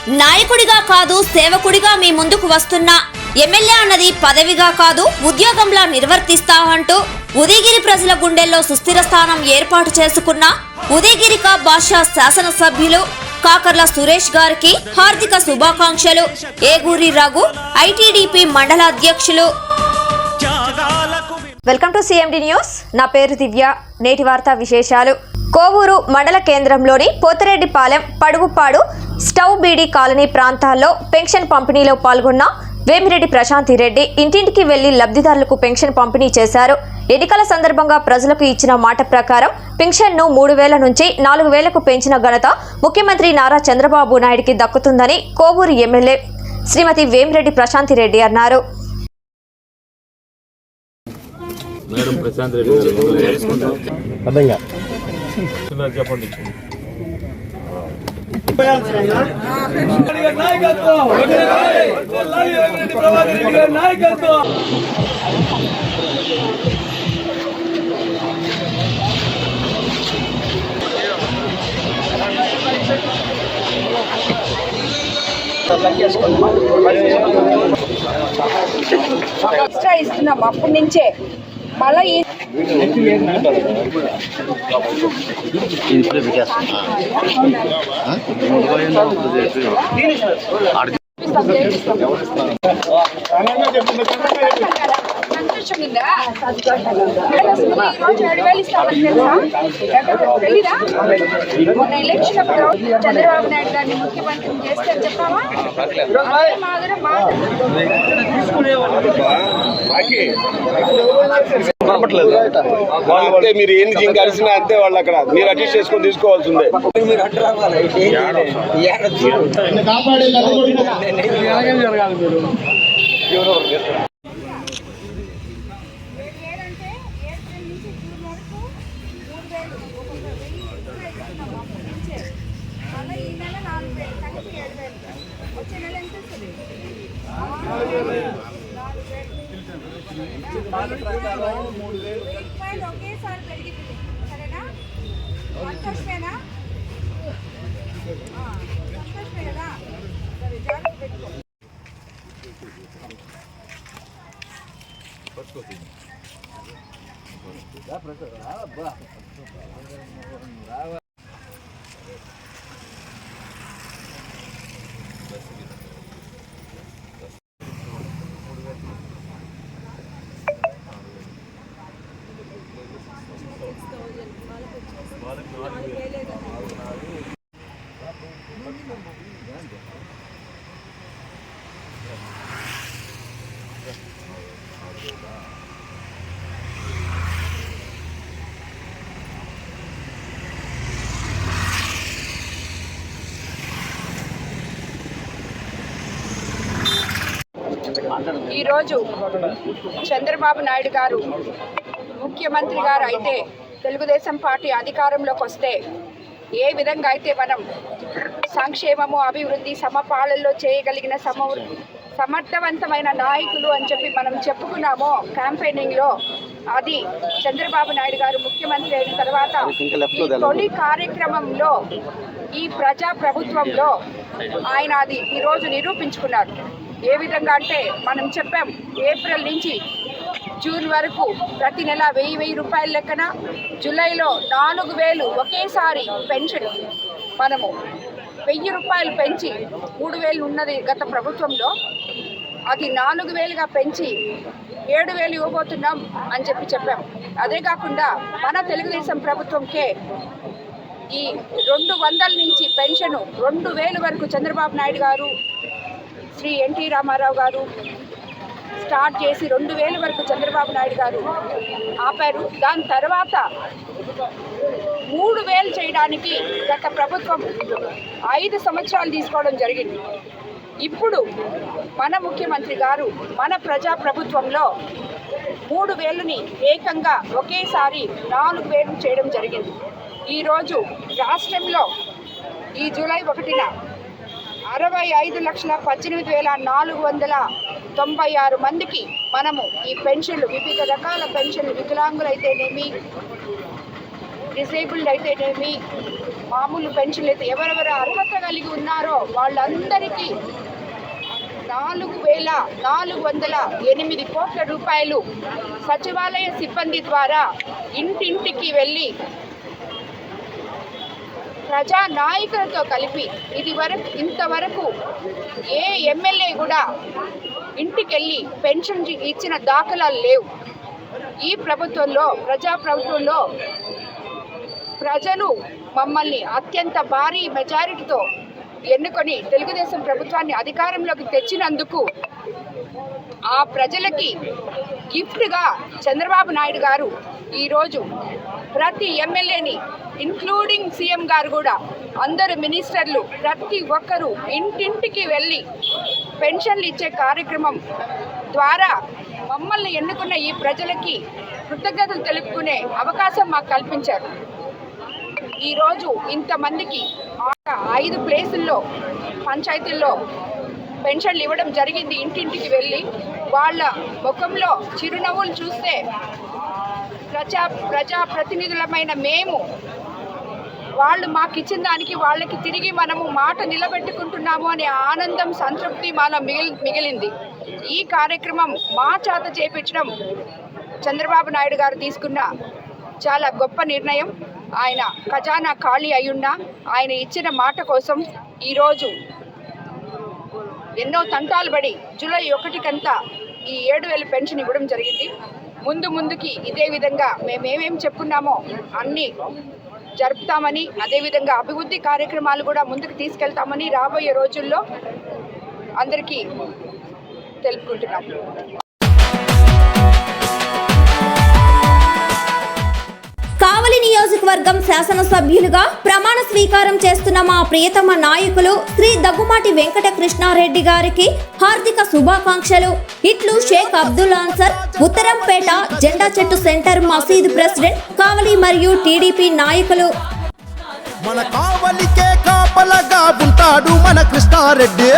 నాయకుడిగా కాదు సేవకుడిగా మీ ముందుకు వస్తున్నా, ఎమ్మెల్యే అన్నది పదవిగా కాదు ఉద్యోగంలా నిర్వర్తిస్తామంటూ ఉదయగిరి ప్రజల గుండెల్లో సుస్థిర స్థానం ఏర్పాటు చేసుకున్న ఉదయగిరిక భాషా శాసనసభ్యులు కాకర్ల సురేష్ గారికి హార్దిక శుభాకాంక్షలు. ఏగూరి రఘు ఐటీడీపీ మండల అధ్యక్షులు. Welcome to CMD news. నా పేరు దివ్య. నేటి వార్తా విశేషాలు. కోవూరు మండల కేంద్రంలోని పోతిరెడ్డిపాలెం, పడుగుపాడు, స్టవ్ బీడీ కాలనీ ప్రాంతాల్లో పెన్షన్ పంపిణీలో పాల్గొన్న వేమిరెడ్డి ప్రశాంతి రెడ్డి ఇంటింటికి వెళ్లి లబ్ధిదారులకు పెన్షన్ పంపిణీ చేశారు. ఎన్నికల సందర్భంగా ప్రజలకు ఇచ్చిన మాట ప్రకారం పెన్షన్ను 3,000 నుంచి 4,000కు పెంచిన ఘనత ముఖ్యమంత్రి నారా చంద్రబాబు నాయుడికి దక్కుతుందని కోవూరు ఎమ్మెల్యే శ్రీమతి వేమిరెడ్డి ప్రశాంతి రెడ్డి అన్నారు. ఎక్స్ట్రా ఇస్తున్నాం అప్పటి నుంచే. మళ్ళీ సంతోషం ఉందా? 7,000 ఇస్తామని తెలుసా? తెలీదా? మొన్న ఎలక్షన్ అప్పుడు చంద్రబాబు నాయుడు గారిని ముఖ్యమంత్రిని చేస్తే చెప్పావా? అంటే మీరు ఏంటి కలిసినా అంతే వాళ్ళు అక్కడ మీరు అడ్జస్ట్ చేసుకొని తీసుకోవాల్సిందే. ఒకేసారి పెరిగింది. సరేనా? సంతోషమేనా? సంతోషమే కదా? సరే, జాగ్రత్త పెట్టుకో. ఈరోజు చంద్రబాబు నాయుడు గారు ముఖ్యమంత్రి గారు అయితే, తెలుగుదేశం పార్టీ అధికారంలోకి వస్తే ఏ విధంగా అయితే మనం సంక్షేమము, అభివృద్ధి సమపాలనలో చేయగలిగిన సమర్థవంతమైన నాయకులు అని చెప్పి మనం చెప్పుకున్నామో క్యాంపెయినింగ్లో, అది చంద్రబాబు నాయుడు గారు ముఖ్యమంత్రి అయిన తర్వాత ఈ తొలి కార్యక్రమంలో, ఈ ప్రజా ప్రభుత్వంలో ఆయన అది ఈరోజు నిరూపించుకున్నారు. ఏ విధంగా అంటే మనం చెప్పాం, ఏప్రిల్ నుంచి జూన్ వరకు ప్రతి నెల 1,000 రూపాయల లెక్కన, జూలైలో 4,000 ఒకేసారి పెన్షన్ మనము 1,000 రూపాయలు పెంచి 3,000 ఉన్నది గత ప్రభుత్వంలో, అది 4,000గా పెంచి 7,000 ఇవ్వబోతున్నాం అని చెప్పాం. అదే కాకుండా మన తెలుగుదేశం ప్రభుత్వంకే ఈ 200 నుంచి పెన్షన్ 2,000 వరకు చంద్రబాబు నాయుడు గారు, శ్రీ ఎన్టీ రామారావు గారు స్టార్ట్ చేసి 2,000 వరకు చంద్రబాబు నాయుడు గారు ఆపారు. దాని తర్వాత 3,000 చేయడానికి గత ప్రభుత్వం 5 సంవత్సరాలు తీసుకోవడం జరిగింది. ఇప్పుడు మన ముఖ్యమంత్రి గారు మన ప్రజా ప్రభుత్వంలో 3,000ని ఏకంగా ఒకేసారి 4,000 చేయడం జరిగింది. ఈరోజు రాష్ట్రంలో ఈ జూలై 1న 65,18,496 మందికి మనము ఈ పెన్షన్లు, వివిధ రకాల పెన్షన్లు, వికలాంగులైతేనేమి, డిసేబుల్డ్ అయితేనేమి, మామూలు పెన్షన్లు అయితే ఎవరెవరు అర్హత కలిగి ఉన్నారో వాళ్ళందరికీ 4,408 కోట్ల రూపాయలు సచివాలయ సిబ్బంది ద్వారా ఇంటింటికి వెళ్ళి ప్రజా నాయకులతో కలిపి ఇంతవరకు ఏ ఎమ్మెల్యే కూడా ఇంటికెళ్ళి పెన్షన్ ఇచ్చిన దాఖలాలు లేవు. ఈ ప్రభుత్వంలో ప్రజాప్రభుత్వంలో ప్రజలు మమ్మల్ని అత్యంత భారీ మెజారిటీతో ఎన్నుకొని తెలుగుదేశం ప్రభుత్వాన్ని అధికారంలోకి తెచ్చినందుకు ఆ ప్రజలకి గిఫ్ట్గా చంద్రబాబు నాయుడు గారు ఈరోజు ప్రతి ఎమ్మెల్యేని ఇన్క్లూడింగ్ సీఎం గారు కూడా అందరు మినిస్టర్లు ప్రతి ఒక్కరూ ఇంటింటికి వెళ్ళి పెన్షన్లు ఇచ్చే కార్యక్రమం ద్వారా మమ్మల్ని ఎన్నుకున్న ఈ ప్రజలకి కృతజ్ఞతలు తెలుపుకునే అవకాశం మాకు కల్పించారు. ఈరోజు ఇంతమందికి 5 ప్లేసుల్లో పంచాయతీల్లో పెన్షన్లు ఇవ్వడం జరిగింది. ఇంటింటికి వెళ్ళి వాళ్ళ ముఖంలో చిరునవ్వులు చూస్తే ప్రజాప్రతినిధులమైన మేము వాళ్ళు మాకు ఇచ్చిన దానికి వాళ్ళకి తిరిగి మనము మాట నిలబెట్టుకుంటున్నాము అనే ఆనందం, సంతృప్తి మాలో మిగిలింది. ఈ కార్యక్రమం మా చేత చేపించడం చంద్రబాబు నాయుడు గారు తీసుకున్న చాలా గొప్ప నిర్ణయం. ఆయన ఖజానా ఖాళీ అయ్యున్నా ఆయన ఇచ్చిన మాట కోసం ఈరోజు ఎన్నో తంటాలు పడి జూలై 1 ఈ 7,000 పెన్షన్ ఇవ్వడం జరిగింది. ముందుకి ఇదే విధంగా మేమేమేం చెప్పుకున్నామో అన్నీ జరుపుతామని, అదేవిధంగా అభివృద్ధి కార్యక్రమాలు కూడా ముందుకు తీసుకెళ్తామని రాబోయే రోజుల్లో అందరికీ తెలుపుకుంటున్నాం. కావలి నియోజకవర్గం శాసనసభ్యులుగా ప్రమాణ స్వీకారం చేస్తున్న మా ప్రియతమ నాయకులు శ్రీ దగ్గుమాటి వెంకట కృష్ణారెడ్డి గారికి హార్దిక శుభాకాంక్షలు. ఇట్లు షేక్ అబ్దుల్ అన్సర్, ఉత్తరంపేట జెండా చెట్టు సెంటర్ మసీదు ప్రెసిడెంట్ కావలి మరియు టీడీపీ నాయకులు. మన కావలికే కాపలగా ఉంటాడు మన కృష్ణారెడ్డి.